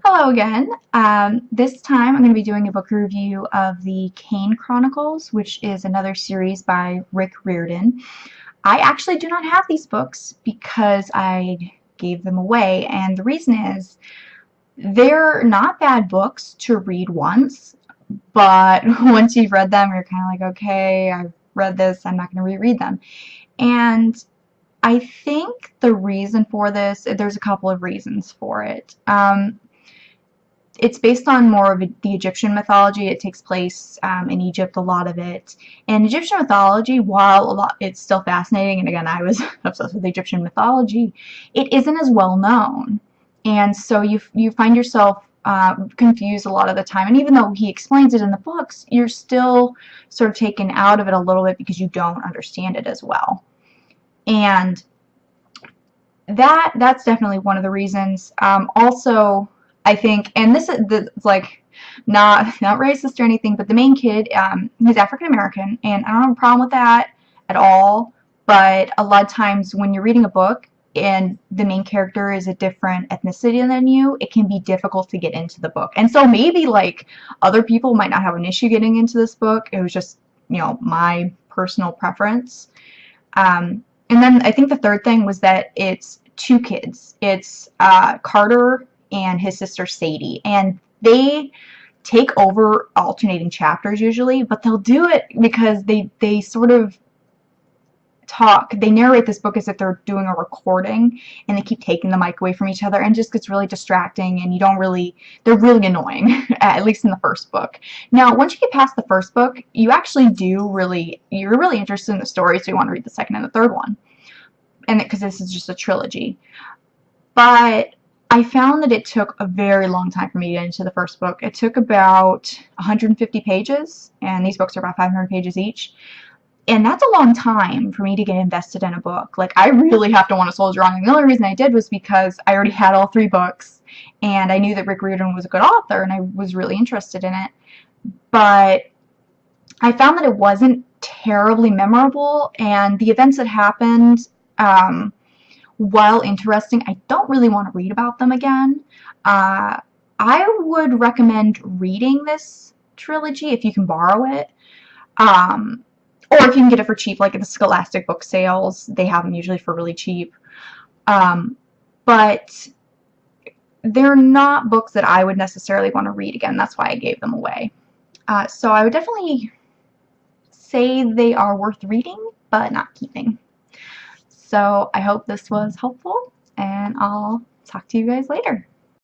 Hello again. This time I'm going to be doing a book review of the Kane Chronicles, which is another series by Rick Riordan. I actually do not have these books because I gave them away, and the reason is they're not bad books to read once, but once you've read them, you're kind of like, okay, I've read this, I'm not going to reread them. And I think the reason for this, there's a couple of reasons for it. It's based on more of the Egyptian mythology. It takes place in Egypt, a lot of it. And Egyptian mythology, while it's still fascinating, and again, I was obsessed with Egyptian mythology, it isn't as well known. And so you find yourself confused a lot of the time. And even though he explains it in the books, you're still sort of taken out of it a little bit because you don't understand it as well. And that's definitely one of the reasons. Also, I think, and this is like not racist or anything, but the main kid, he's African American, and I don't have a problem with that at all. But a lot of times when you're reading a book and the main character is a different ethnicity than you, it can be difficult to get into the book. And so maybe like other people might not have an issue getting into this book. It was just, my personal preference. And then I think the third thing was that it's two kids. It's Carter and his sister Sadie, and they take over alternating chapters usually, but they'll do it because they sort of they narrate this book as if they're doing a recording, and they keep taking the mic away from each other, and it just gets really distracting, and they're really annoying, at least in the first book. Now, once you get past the first book, you're really interested in the story, so you want to read the second and the third one, and because this is just a trilogy. But I found that it took a very long time for me to get into the first book. It took about 150 pages, and these books are about 500 pages each. And that's a long time for me to get invested in a book. Like, I really have to want to soldier on. And the only reason I did was because I already had all three books, and I knew that Rick Riordan was a good author, and I was really interested in it. But I found that it wasn't terribly memorable, and the events that happened, while interesting, I don't really want to read about them again. I would recommend reading this trilogy if you can borrow it. Or if you can get it for cheap, like at the Scholastic book sales, they have them usually for really cheap. But they're not books that I would necessarily want to read again. That's why I gave them away. So I would definitely say they are worth reading, but not keeping. So I hope this was helpful, and I'll talk to you guys later.